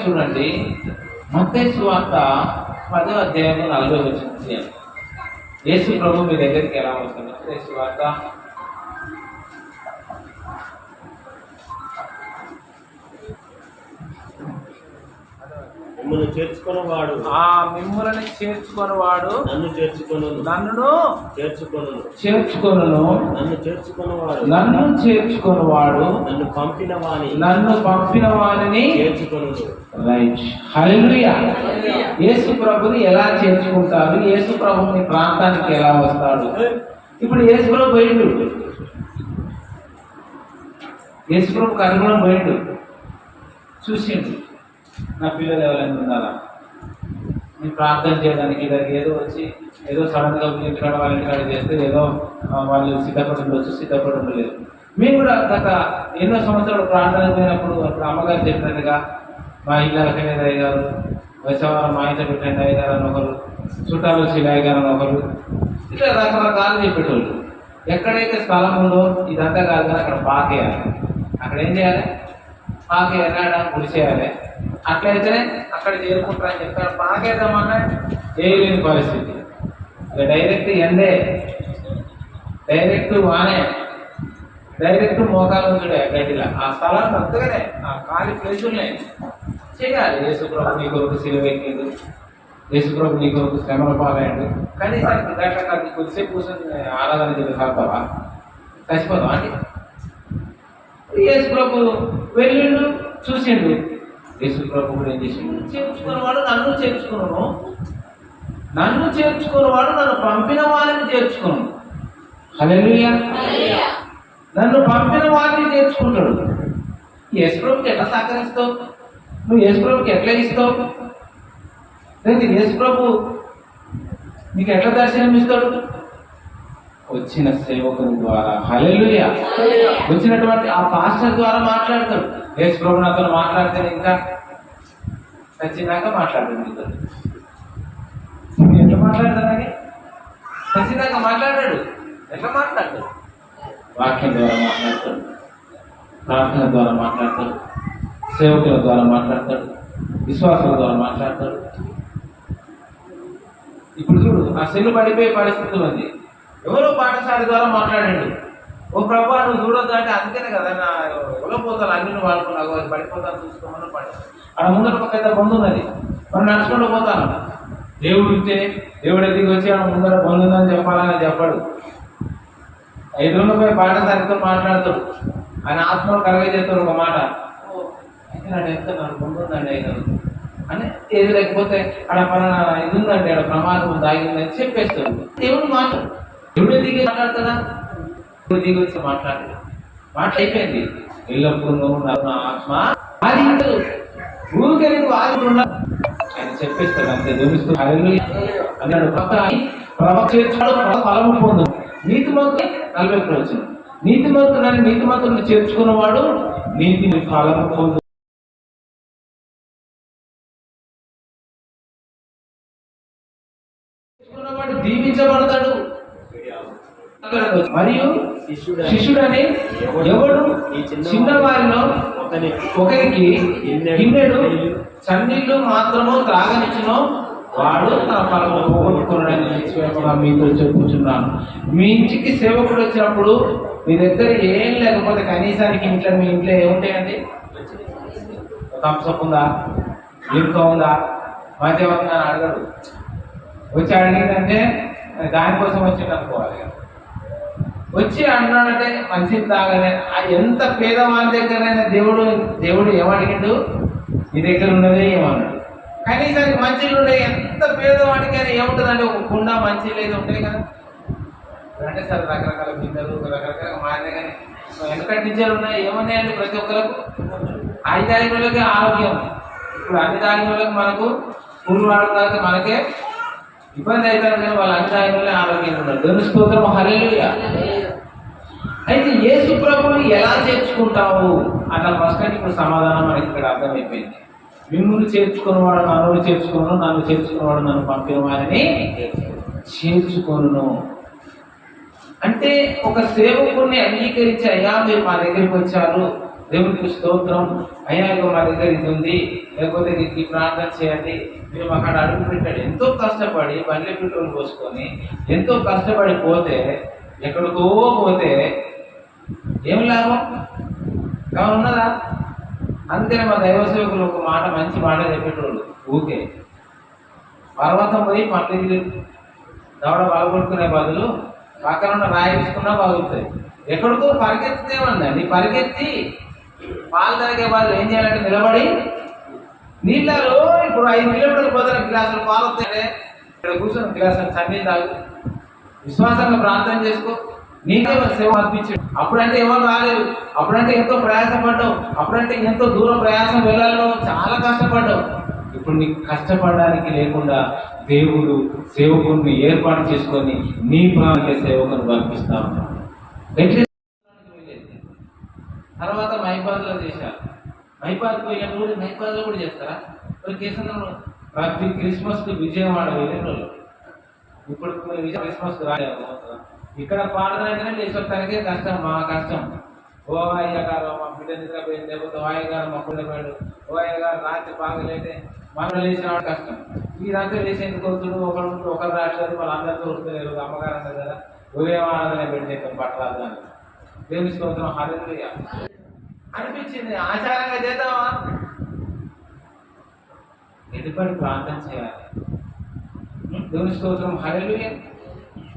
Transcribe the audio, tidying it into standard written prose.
చూడండి, మత్తయి సువార్త 10వ అధ్యాయం 40వ వచనం. యేసు ప్రభు మీ దగ్గరికి ఎలా వస్తుంది? మత్తయి సువార్త మిమ్మల్ని చేర్చుకున్నవాడు మిమ్మల్ని చేర్చుకున్నవాడు నన్ను చేర్చుకొనును, నన్ను చేర్చుకొనును, చేర్చుకొనును, నన్ను చేర్చుకున్నవాడు నన్ను చేర్చుకున్నవాడు నన్ను పంపిన వారిని చేర్చుకొనును. రైట్. హల్లెలూయా. యేసు ప్రభుని ఎలా చేర్చుకుంటారు? యేసు ప్రభు మీ ప్రాంతానికి ఎలా వస్తాడు? ఇప్పుడు యేసు ప్రభు పోయిండు, యేసు ప్రభు కనుగొనం పోయిండు, చూసిండు నా పిల్లలు ఎవరైనా ఉండాలా, నేను ప్రార్థన చేయడానికి ఇద్దరికి ఏదో సడన్గా ఇంటికాడ వాళ్ళ ఇంటికాడ చేస్తే ఏదో వాళ్ళు సిద్ధపడి ఉండొచ్చు, సిద్ధపడి ఉండలేదు. మేము కూడా గత ఎన్నో సంవత్సరాలు ప్రార్థన పోయినప్పుడు అప్పుడు అమ్మగారు చెప్పినట్టుగా మా ఇల్లు అలకనేది అయ్యారు, వచ్చేవారం మా ఇంట్లో పెట్టండి అయ్యారు అని ఒకరు, చుట్టాలు వచ్చి అయ్యారు అని ఒకరు, ఇట్లా రకరకాలు చెప్పేటోళ్ళు. ఎక్కడైతే స్థలం ఉందో ఇదంతా కాదు కానీ అక్కడ పాకేయాలి. అక్కడ ఏం చేయాలి? పాకేయాలి, గుడిసేయాలి. అట్లయితేనే అక్కడ చేరుకుంటారని చెప్తారు. పాకేద్దామన్నా చేయలేని పరిస్థితి. డైరెక్ట్ ఎండే, డైరెక్ట్ వానే, డైరెక్ట్ మోకాలు చూడే గడ్డిలా ఆ స్థలాన్ని అంతగానే ఆ ఖాళీ ప్లేసులనే చేయాలి. యేసుప్రభు నీ కొరకు సిలువెక్కిండు, యేసుప్రభు నీ కొరకు శ్రమల పాలయ్యాడు. కనీసానికి గట్ల కాదు కొద్దిసేపు కూర్చొని ఆరాధన చేసి సాగుతావా? చచ్చిపోతావా అండి? యేసుప్రభు వెళ్ళిండు, చూసిండు. యేసుప్రభు కూడా ఏం చేసిండు? చేర్చుకున్నవాడు నన్ను చేర్చుకున్నాను, నన్ను చేర్చుకున్నవాడు నన్ను పంపిన వారిని చేర్చుకున్నాను. హల్లెలూయా. నన్ను పంపిన వారిని చేర్చుకుంటాడు. యేసుప్రభుకి ఎట్లా సహకరిస్తావు? నువ్వు యేసుప్రభుకి ఎట్లా ఇస్తావు? లేదు, యేసుప్రభు నీకు ఎట్లా దర్శనం ఇస్తాడు? వచ్చిన సేవకుని ద్వారా. హల్లెలూయా. వచ్చినటువంటి ఆ పాస్టర్ ద్వారా మాట్లాడతాడు. యేసుప్రభు నాతో మాట్లాడితే ఇంకా చచ్చినాక మాట్లాడాడు. నీతో ఎట్లా మాట్లాడతానని చచ్చినాక మాట్లాడాడు. ఎట్లా మాట్లాడతాడు? వాక్యం ద్వారా మాట్లాడతాడు, ప్రార్థన ద్వారా మాట్లాడతాడు, సేవకుల ద్వారా మాట్లాడతాడు, విశ్వాసాల ద్వారా మాట్లాడతాడు. ఇప్పుడు చూడు, ఆ సెల్లు పడిపోయే పరిస్థితి ఉంది. ఎవరో పాఠశాల ద్వారా మాట్లాడాడు. ఓ ప్రభా నువ్వు చూడొద్దు అంటే అందుకనే కదా నా ఎవరో పోతాను అన్ని వాడుకున్నావు, అది పడిపోతాను చూసుకోమని పడి అక్కడ ముందర ఒక పెద్ద బంధు ఉన్నది, మనం నడుచుకుంటూ పోతాను. దేవుడు ఉంటే దేవుడు ఎదిగి వచ్చి ఆడ ముందర బంధు ఉందని చెప్పాలని చెప్పాడు. 5 రోజులు పోయి పాఠశాలతో మాట్లాడతాడు. ఆయన ఆత్మను కలగజేస్తాడు ఒక మాట, అయితే నాడు ఎంత నాకు బంధు ఉందండి అయినా అని. ఏది లేకపోతే ఆడ పలానా ఇది ఉందండి, ఆడ ప్రమాదం దాగిందని చెప్పేస్తాడు. దేవుడు మాట, దేవుడు దిగి మాట్లాడతాడా? దేవుడు దిగి వచ్చి మాట్లాడు, మాట అయిపోయింది. ఎల్లప్పుడూ నా ఆత్మ అది ఊరికే ఆగుతున్నా ఆయన చెప్పేస్తాడు అంతే. దొరుకుతూ అన్నాడు ప్రవక్త చేర్చాడు, ఫలము పొందు. నీతిమంతుడు 40 వచ్చింది. నీతిమంతుడని నీతిమంతుడిని చేర్చుకున్నవాడు నీతిని ఫలము పొందు. వాడు దీవించబడతాడు. మరియు శిష్యుడని ఎవడు చిన్నవారిలో ఒకరికి గిన్నెడు చన్నీళ్లు మాత్రము త్రాగనిచ్చునో వాడు తన ఫలము పోగొట్టుకున్నాడని మీతో చెప్పుచున్నాను. మీ ఇంటికి సేవకుడు వచ్చినప్పుడు మీ దగ్గర ఏం లేకపోతే కనీసానికి ఇంట్లో మీ ఇంట్లో ఏముంటాయండి? థమ్స్అప్ ఉందా, లింక్ ఉందా, మధ్యవర్తి అని అడగడు. వచ్చి అడిగిందంటే దానికోసం వచ్చింది అనుకోవాలి. వచ్చి అన్నాడంటే మంచిది తాగలే. ఎంత పేదవాళ్ళ దగ్గరైనా దేవుడు ఏమడిగిండు? నీ దగ్గర ఉన్నదే ఏమన్నాడు. కనీసానికి మంచిలు ఉండే ఎంత పేదవాడికైనా ఏముంటుందంటే ఒక కుండ మంచి లేదు ఉంటాయి కదా. అంటే సరే రకరకాల బిందెలు రకరకాల మారినాయి, కానీ వెనకటి నిజాలు ఉన్నాయి. ఏమున్నాయండి ప్రతి ఒక్కరికి? 5 తాగిన వాళ్ళకి ఆరోగ్యం. ఇప్పుడు అన్ని తాగిన వాళ్ళకి మనకు స్కూల్ వాడడం తర్వాత మనకే ఇబ్బంది అవుతారు, కానీ వాళ్ళు అన్ని తాగిన వాళ్ళే ఆరోగ్యంగా ఉన్నారు. దేవుని స్తోత్రం. హల్లెలూయా. అయితే యేసు ప్రభువుని ఎలా చేర్చుకుంటావు అన్న ప్రశ్నకి ఇప్పుడు సమాధానం మనకి ఇక్కడ అర్థమైపోయింది. మిమ్మల్ని చేర్చుకున్నవాడు నన్ను చేర్చుకోను, నన్ను చేర్చుకున్నవాడు నన్ను పంపిన వారిని చేర్చుకోను. అంటే ఒక సేవకుడిని అంగీకరించి, అయ్యా మీరు మా దగ్గరికి వచ్చారు, దేవునికి స్తోత్రం. అయ్యా ఇక మా దగ్గర ఇది ఉంది, లేకపోతే ఈ ప్రార్థన చేయండి, మేము అక్కడ అడుగు పెట్టాడు. ఎంతో కష్టపడి బండ్ల పెట్రోల్ పోసుకొని ఎంతో కష్టపడి పోతే, ఎక్కడికో పోతే ఏం లాభం ఉన్నదా? అందుకనే మా దైవ సేవకులు ఒక మాట, మంచి మాట చెప్పేటోళ్ళు. ఊకే పర్వతం పోయి పక్కకి దవడ బాగుపడుకునే బదులు పక్కన ఉన్న రాయి తీసుకున్నా బాగుంటుంది. ఎక్కడికో పరిగెత్తితే ఉందండి, పరిగెత్తి పాలు తాగే బదులు ఏం చేయాలంటే నిలబడి నీళ్ళలో ఇప్పుడు 5 కిలోమీటర్లు పోతే గ్లాసులు పాలు వస్తాయి. ఇక్కడ కూర్చొని గ్లాసులు చన్నీ తాగు, విశ్వాసంగా ప్రార్థన చేసుకో, నీకే సేవ అర్పించాడు. అప్పుడంటే ఎవరు రాలేదు, అప్పుడంటే ఎంతో ప్రయాసపడ్డావు, అప్పుడంటే ఎంతో దూరం ప్రయాసం వెళ్ళాలో చాలా కష్టపడ్డావు. ఇప్పుడు నీకు కష్టపడడానికి లేకుండా దేవుడు సేవకుడిని ఏర్పాటు చేసుకొని నీ ప్రాణానికి సేవకుని పంపిస్తా ఉన్నాడు. తర్వాత మైపాద్లో చేశారు. మైపాద్ పోయినప్పుడు మైపాద్లో కూడా చేస్తారా? కేసంలో ప్రతి క్రిస్మస్కి విజయవాడ వెళ్ళిన వాళ్ళు ఇప్పుడు క్రిస్మస్కి రాలేదు. ఇక్కడ పాడదానికనే లేచొస్తానికే కష్టం, మా కష్టం. ఓ అయ్య గారు మా బిడ్డ నిద్రపోయింది, లేకపోతే ఓ అయ్య గారు మా బిడ్డ పోయాడు, ఓ అయ్య గారు రాత్రి బాగలేదే మనం లేచిన కష్టం. వీరంతా లేచేందుకు వస్తుడు, ఒకరు రాష్ట్రాలు వాళ్ళందరితో వస్తలేరు. అమ్మగారు అన్నారు కదా, ఉదయం ఆరాధన పెడితే పట్టరాదు అని. దేవుని స్తోత్రం, హల్లెలూయా అనిపించింది. ఆచారంగా చేద్దామా? ఎటుపడి ప్రార్థన చేయాలి. దేవుని స్తోత్రం, హల్లెలూయా.